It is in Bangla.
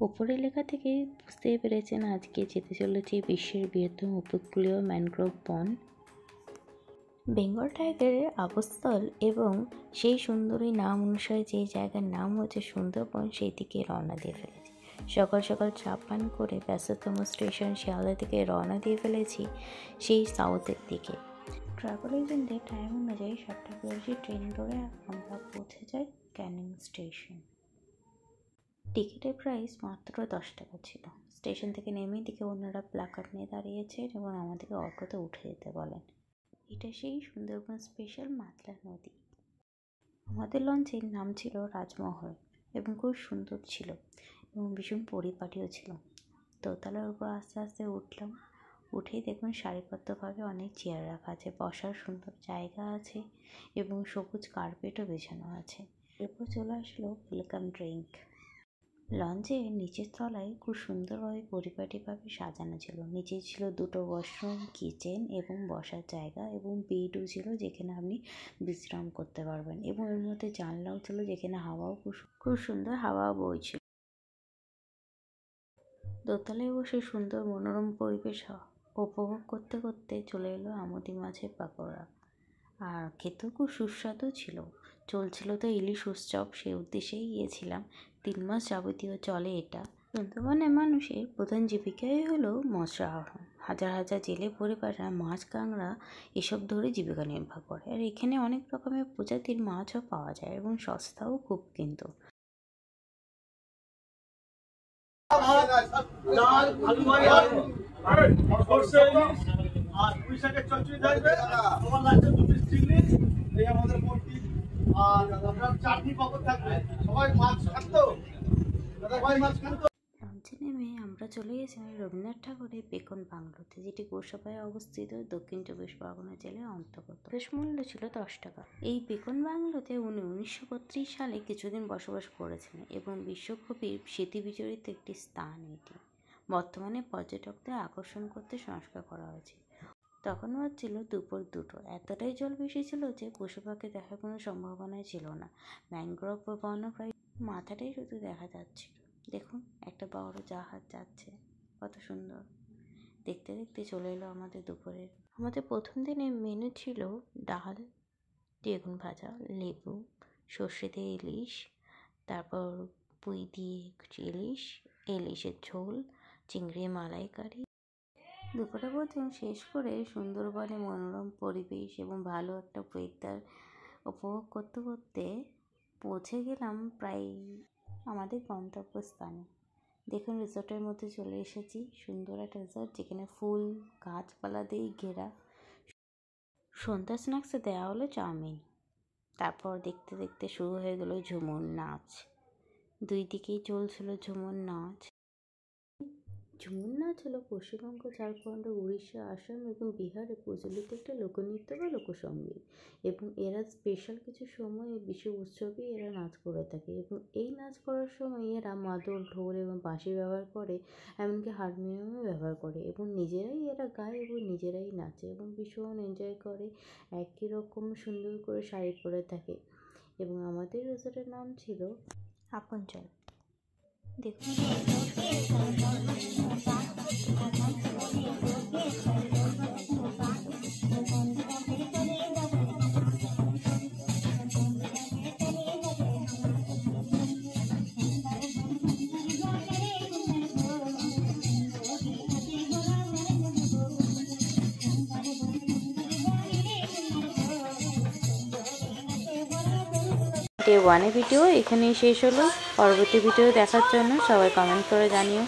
উপরের লেখা থেকে বুঝতেই পেরেছেন আজকে যেতে চলেছি বিশ্বের বৃহত্তম উপকূলীয় ম্যানগ্রোভ বন বেঙ্গল টাইগারের আবাসস্থল এবং সেই সুন্দরী নাম অনুসারে যে জায়গার নাম হচ্ছে সুন্দরবন, সেই দিকে রওনা দিয়ে ফেলেছি। সকাল সকাল চা পান করে ব্যস্ততম স্টেশন শিয়ালদা থেকে রওনা দিয়ে ফেলেছি সেই সাউথের দিকে। ট্রাভেল এজেন্টের টাইম অনুযায়ী 7:20 ট্রেন ধরে আমরা পৌঁছে যাই ক্যানিং স্টেশন। টিকিটের প্রাইস মাত্র 10 টাকা ছিল। স্টেশন থেকে নেমে দিকে অন্যরা প্ল্যাকার্ড নিয়ে দাঁড়িয়েছেন এবং আমাদেরকে অটোতে উঠে যেতে বলেন। এটা সেই সুন্দরবন স্পেশাল মাতলা নদী। আমাদের লঞ্চের নাম ছিল রাজমহল এবং খুব সুন্দর ছিল এবং ভীষণ পরিপাটিও ছিল। দোতলার উপর আস্তে আস্তে উঠলাম। উঠেই দেখুন সারিবদ্ধভাবে অনেক চেয়ার রাখা আছে, বসার সুন্দর জায়গা আছে এবং সবুজ কার্পেটও বিছানো আছে। এরপর চলে আসলো ওয়েলকাম ড্রিঙ্ক। লঞ্চের নিচের তলায় খুব সুন্দরভাবে পরিপাটিভাবে সাজানো ছিল। নিচে ছিল 2টো ওয়াশরুম, কিচেন এবং বসার জায়গা এবং বেডও ছিল যেখানে আপনি বিশ্রাম করতে পারবেন এবং এর মধ্যে জানলাও ছিল যেখানে হাওয়াও খুব সুন্দর হাওয়া বইছিল। দোতলায় বসে সুন্দর মনোরম পরিবেশ উপভোগ করতে করতে চলে এলো আমুদি মাছের পাকোড়া, আর খেতেও খুব সুস্বাদু ছিল। চলছিল তো ইলিশ উৎসব, সেই উদ্দেশ্যেই গিয়েছিলাম। 3 মাস যাবতীয় চলে এটা। সুন্দরবনের মানুষের প্রধান জীবিকাই হলো মৎস্য আহরণ। হাজার হাজার জেলে পরিবাররা মাছ, কাঁকড়া এসব ধরে জীবিকা নির্বাহ করে। আর এখানে অনেক রকমের প্রজাতির মাছও পাওয়া যায় এবং সস্তাও খুব কিন্তু। লঞ্চে নেমে আমরা চলে গেছিলাম রবীন্দ্রনাথ ঠাকুরের বেকন বাংলোতে, যেটি গোসাবায় অবস্থিত, দক্ষিণ 24 পরগনা জেলার অন্তর্গত। প্রবেশ মূল্য ছিল 10 টাকা। এই বেকন বাংলোতে উনি 1932 সালে কিছুদিন বসবাস করেছিলেন এবং বিশ্বকবির স্মৃতিবিজড়িত একটি স্থান এটি। বর্তমানে পর্যটকদের আকর্ষণ করতে সংস্কার করা হয়েছে। তখন বাজছিল দুপুর 2টো। এতটাই জল বেশি ছিল যে পশু পাখি দেখার কোনো সম্ভাবনাই ছিল না। ম্যানগ্রোভ বন প্রায় মাথাটাই শুধু দেখা যাচ্ছিল। দেখুন একটা বড় জাহাজ যাচ্ছে, কত সুন্দর। দেখতে দেখতে চলে এলো আমাদের দুপুরের। আমাদের প্রথম দিনের মেনু ছিল ডাল, বেগুন ভাজা, লেবু, সর্ষে দিয়ে ইলিশ, তারপর পুঁই দিয়ে ইলিশ, ইলিশের ঝোল, চিংড়ি মালাইকারি। দুপুরে ভোজন শেষ করে সুন্দরবনে মনোরম পরিবেশ এবং ভালো একটা ওয়েদার উপভোগ করতে করতে পৌঁছে গেলাম প্রায় আমাদের গন্তব্যস্থানে। দেখুন রিসোর্টের মধ্যে চলে এসেছি। সুন্দর একটা রিসোর্ট যেখানে ফুল গাছপালা দিয়ে ঘেরা। সন্ধ্যা স্ন্যাক্সে দেওয়া হলো চাউমিন। তারপর দেখতে দেখতে শুরু হয়ে গেল ঝুমুর নাচ। 2 দিকেই চলছিল ঝুমুর নাচ। ঝুমুর নাচ হলো পশ্চিমবঙ্গ, ঝাড়খণ্ড, উড়িষ্যা, আসাম এবং বিহারে প্রচলিত একটা লোকনৃত্য বা লোকসঙ্গীত এবং এরা স্পেশাল কিছু সময় বিশ্ব উৎসবে এরা নাচ করে থাকে এবং এই নাচ করার সময় এরা মাদল, ঢোল এবং বাঁশি ব্যবহার করে, এমনকি হারমোনিয়ামও ব্যবহার করে এবং নিজেরাই এরা গায় এবং নিজেরাই নাচে এবং ভীষণ এনজয় করে। একই রকম সুন্দর করে শাড়ি পরে থাকে এবং আমাদের রিসোর্টের নাম ছিল আপনজন। দেখুন ডে 1 ভিডিও এখানেই শেষ হলো। পরবর্তী ভিডিও দেখার জন্য সবাই কমেন্ট করে জানিও।